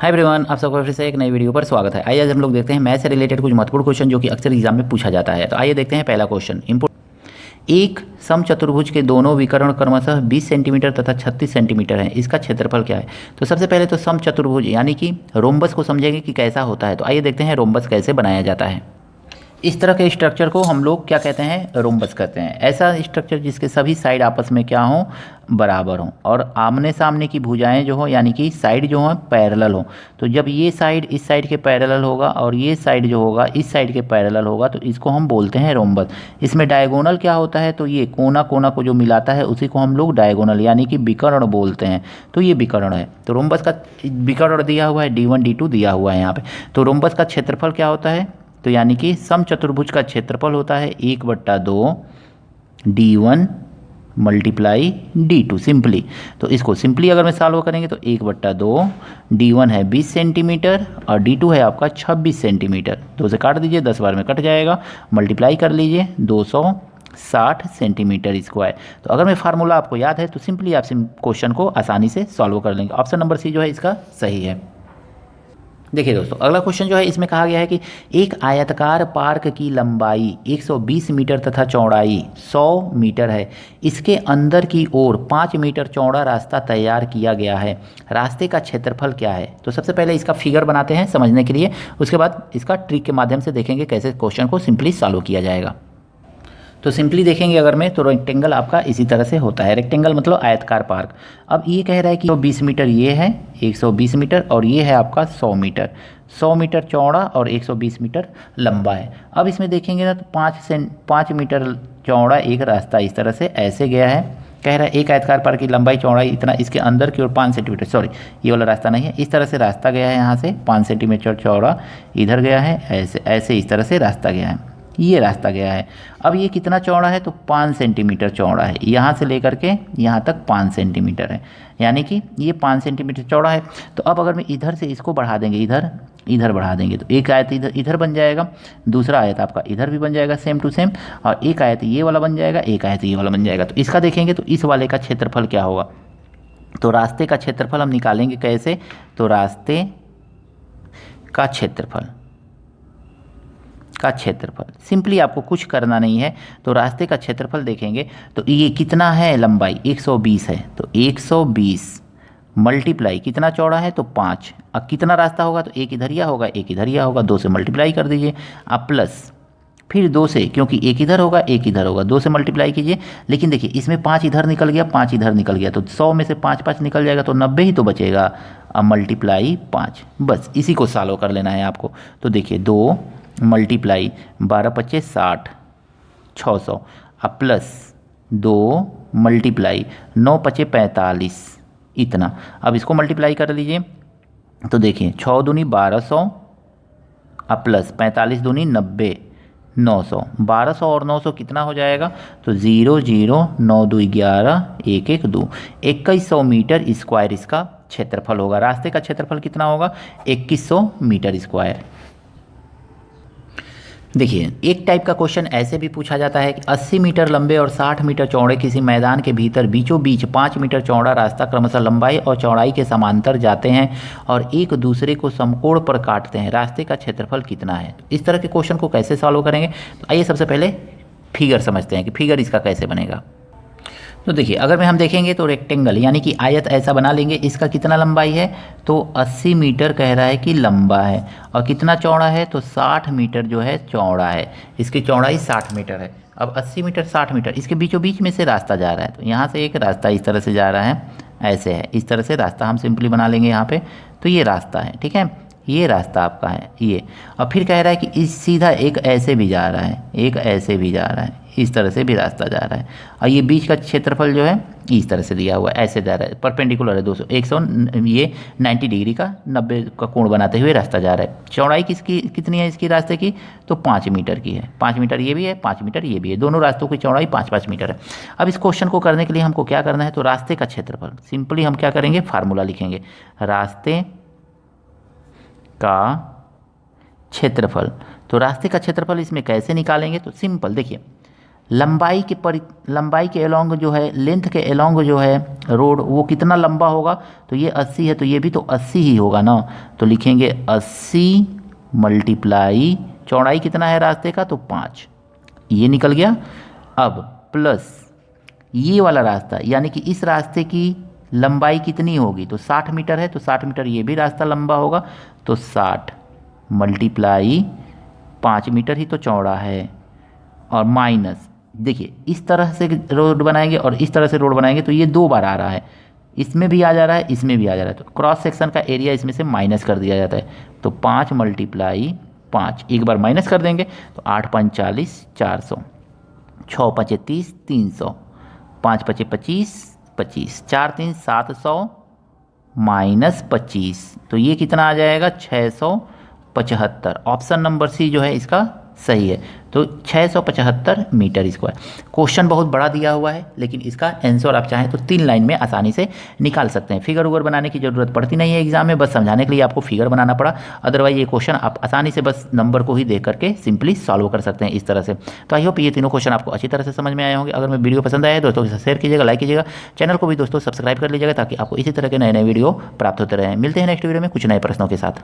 Hi everyone, आप सबका फिर से एक नई वीडियो पर स्वागत है। आइए आज हम लोग देखते हैं मैथ से रिलेटेड कुछ महत्वपूर्ण क्वेश्चन जो कि अक्सर एग्जाम में पूछा जाता है। तो आइए देखते हैं पहला क्वेश्चन। एक समचतुर्भुज के दोनों विकर्ण क्रमशः 20 सेंटीमीटर तथा 36 सेंटीमीटर हैं। इसका क्षेत्रफल क्या है? तो सबसे पहले तो समचतुर्भुज यानी कि रोम्बस को समझेंगे कि कैसा होता है। तो आइए देखते हैं रोम्बस कैसे बनाया जाता है। इस तरह के स्ट्रक्चर को हम लोग क्या कहते हैं? रोम्बस कहते हैं। ऐसा स्ट्रक्चर जिसके सभी साइड आपस में क्या हों? बराबर हों और आमने सामने की भुजाएं जो हो यानी कि साइड जो हों पैरेलल हो। तो जब ये साइड इस साइड के पैरेलल होगा और ये साइड जो होगा इस साइड के पैरेलल होगा तो इसको हम बोलते हैं रोम्बस। इसमें डायगोनल क्या होता है? तो ये कोना कोना को जो मिलाता है उसी को हम लोग डायगोनल यानी कि विकर्ण बोलते हैं। तो ये विकर्ण है। तो रोम्बस का विकर्ण दिया हुआ है, D1 D2 दिया हुआ है यहाँ पे। तो रोम्बस का क्षेत्रफल क्या होता है? तो यानी कि समचतुर्भुज का क्षेत्रफल होता है 1/2 D1 मल्टीप्लाई D2 सिंपली। तो इसको सिंपली अगर मैं सॉल्व करेंगे तो 1/2 D1 है 20 सेंटीमीटर और D2 है आपका 26 सेंटीमीटर। 2 से काट दीजिए, 10 बार में कट जाएगा। मल्टीप्लाई कर लीजिए 260 सेंटीमीटर स्क्वायर। तो अगर मैं फार्मूला आपको याद है तो सिंपली आप क्वेश्चन को आसानी से सॉल्व कर लेंगे। ऑप्शन नंबर सी जो है इसका सही है। देखिए दोस्तों, अगला क्वेश्चन जो है इसमें कहा गया है कि एक आयताकार पार्क की लंबाई 120 मीटर तथा चौड़ाई 100 मीटर है। इसके अंदर की ओर 5 मीटर चौड़ा रास्ता तैयार किया गया है। रास्ते का क्षेत्रफल क्या है? तो सबसे पहले इसका फिगर बनाते हैं समझने के लिए, उसके बाद इसका ट्रिक के माध्यम से देखेंगे कैसे क्वेश्चन को सिंपली सॉल्व किया जाएगा। तो सिंपली देखेंगे अगर मैं तो रेक्टेंगल आपका इसी तरह से होता है। रेक्टेंगल मतलब आयताकार पार्क। अब ये कह रहा है कि 120 मीटर ये है, 120 मीटर और ये है आपका 100 मीटर। 100 मीटर चौड़ा और 120 मीटर लंबा है। अब इसमें देखेंगे ना तो 5 मीटर चौड़ा एक रास्ता इस तरह से ऐसे गया है। कह रहा है एक आयताकार पार्क की लंबाई चौड़ाई इतना, इसके अंदर की ओर 5 सेंटीमीटर, सॉरी ये वाला रास्ता नहीं है, इस तरह से रास्ता गया है। यहाँ से 5 सेंटीमीटर चौड़ा इधर गया है, ऐसे ऐसे इस तरह से रास्ता गया है। ये रास्ता गया है। अब ये कितना चौड़ा है? तो 5 सेंटीमीटर चौड़ा है। यहाँ से लेकर के यहाँ तक 5 सेंटीमीटर है, यानी कि ये 5 सेंटीमीटर चौड़ा है। तो अब अगर मैं इधर से इसको बढ़ा देंगे, इधर इधर बढ़ा देंगे तो एक आयत इधर इधर बन जाएगा, दूसरा आयत आपका इधर भी बन जाएगा सेम टू सेम, और एक आयत ये वाला बन जाएगा, एक आयत ये वाला बन जाएगा। तो इसका देखेंगे तो इस वाले का क्षेत्रफल क्या होगा? तो रास्ते का क्षेत्रफल हम निकालेंगे कैसे? तो रास्ते का क्षेत्रफल सिंपली आपको कुछ करना नहीं है। तो रास्ते का क्षेत्रफल देखेंगे तो ये कितना है? लंबाई 120 है, तो 120 मल्टीप्लाई कितना चौड़ा है? तो 5। अब कितना रास्ता होगा? तो एक इधरिया होगा, एक इधरिया होगा, 2 से मल्टीप्लाई कर दीजिए। अब प्लस फिर 2 से, क्योंकि एक इधर होगा एक इधर होगा, 2 से मल्टीप्लाई कीजिए। लेकिन देखिए इसमें 5 इधर निकल गया, 5 इधर निकल गया, तो 100 में से 5 5 निकल जाएगा तो 90 ही तो बचेगा। अब मल्टीप्लाई 5, बस इसी को सॉल्व कर लेना है आपको। तो देखिए 2 मल्टीप्लाई 12 25 60 600, अब प्लस 2 मल्टीप्लाई 9 5 45 इतना। अब इसको मल्टीप्लाई कर लीजिए तो देखिए 6 दूनी 1200, अब प्लस 45 दूनी 90, 900। 1200 और 900 कितना हो जाएगा? तो 0 0 9 2 11 1 1 2, 2100 मीटर स्क्वायर इसका क्षेत्रफल होगा। रास्ते का क्षेत्रफल कितना होगा? 2100 मीटर स्क्वायर। देखिए एक टाइप का क्वेश्चन ऐसे भी पूछा जाता है कि 80 मीटर लंबे और 60 मीटर चौड़े किसी मैदान के भीतर बीचों बीच 5 मीटर चौड़ा रास्ता क्रमशः लंबाई और चौड़ाई के समांतर जाते हैं और एक दूसरे को समकोण पर काटते हैं। रास्ते का क्षेत्रफल कितना है? इस तरह के क्वेश्चन को कैसे सॉल्व करेंगे? तो आइए सबसे पहले फिगर समझते हैं कि फिगर इसका कैसे बनेगा। तो देखिए अगर हम देखेंगे तो रेक्टेंगल यानी कि आयत ऐसा बना लेंगे। इसका कितना लंबाई है? तो 80 मीटर कह रहा है कि लंबा है, और कितना चौड़ा है? तो 60 मीटर जो है चौड़ा है। इसकी चौड़ाई 60 मीटर है। अब 80 मीटर 60 मीटर, इसके बीचों बीच में से रास्ता जा रहा है। तो यहाँ से एक रास्ता इस तरह से जा रहा है, ऐसे है, इस तरह से रास्ता हम सिंपली बना लेंगे यहाँ पे। तो ये रास्ता है, ठीक है, ये रास्ता आपका है ये। और फिर कह रहा है कि इस सीधा एक ऐसे भी जा रहा है, एक ऐसे भी जा रहा है, इस तरह से भी रास्ता जा रहा है। और ये बीच का क्षेत्रफल जो है इस तरह से दिया हुआ है, ऐसे जा रहा है, परपेंडिकुलर है 200 100 ये 90 डिग्री का 90 का कोण बनाते हुए रास्ता जा रहा है। चौड़ाई किसकी कितनी है इसकी रास्ते की? तो 5 मीटर की है। 5 मीटर ये भी है, 5 मीटर ये भी है, दोनों रास्तों की चौड़ाई 5 मीटर है। अब इस क्वेश्चन को करने के लिए हमको क्या करना है? तो रास्ते का क्षेत्रफल सिंपली हम क्या करेंगे? फार्मूला लिखेंगे, रास्ते का क्षेत्रफल। तो रास्ते का क्षेत्रफल इसमें कैसे निकालेंगे? तो सिंपल देखिए, लंबाई के एलोंग जो है, लेंथ के एलोंग जो है रोड, वो कितना लंबा होगा, तो ये 80 है तो ये भी तो 80 ही होगा ना। तो लिखेंगे 80 मल्टीप्लाई चौड़ाई कितना है रास्ते का, तो 5, ये निकल गया। अब प्लस ये वाला रास्ता, यानी कि इस रास्ते की लंबाई कितनी होगी, तो 60 मीटर है, तो 60 मीटर ये भी रास्ता लंबा होगा, तो 60 मल्टीप्लाई 5 मीटर ही तो चौड़ा है, और माइनस देखिए इस तरह से रोड बनाएंगे और इस तरह से रोड बनाएंगे तो ये 2 बार आ रहा है, इसमें भी आ जा रहा है, इसमें भी आ जा रहा है, तो क्रॉस सेक्शन का एरिया इसमें से माइनस कर दिया जाता है। तो 5 मल्टीप्लाई 5, एक बार माइनस कर देंगे तो 8 5 40, 400, 6 5 30, 300, 5 5 25, 25, 4 3 700 माइनस 25, तो ये कितना आ जाएगा 675। ऑप्शन नंबर सी जो है इसका सही है, तो 675 मीटर स्क्वायर। क्वेश्चन बहुत बड़ा दिया हुआ है, लेकिन इसका आंसर आप चाहें तो 3 लाइन में आसानी से निकाल सकते हैं। फिगर उगर बनाने की ज़रूरत पड़ती नहीं है एग्जाम में, बस समझाने के लिए आपको फिगर बनाना पड़ा। अदरवाइज ये क्वेश्चन आप आसानी से बस नंबर को ही देख करके सिंपली सॉल्व कर सकते हैं इस तरह से। तो आई होप ये तीनों क्वेश्चन आपको अच्छी तरह से समझ में आए होंगे। अगर मैं वीडियो पसंद आए दोस्तों के साथ शेयर कीजिएगा, लाइक कीजिएगा, चैनल को भी दोस्तों सब्सक्राइब कर लीजिएगा, ताकि आपको इसी तरह के नए नए वीडियो प्राप्त होते रहें। मिलते हैं नेक्स्ट वीडियो में कुछ नए प्रश्नों के साथ।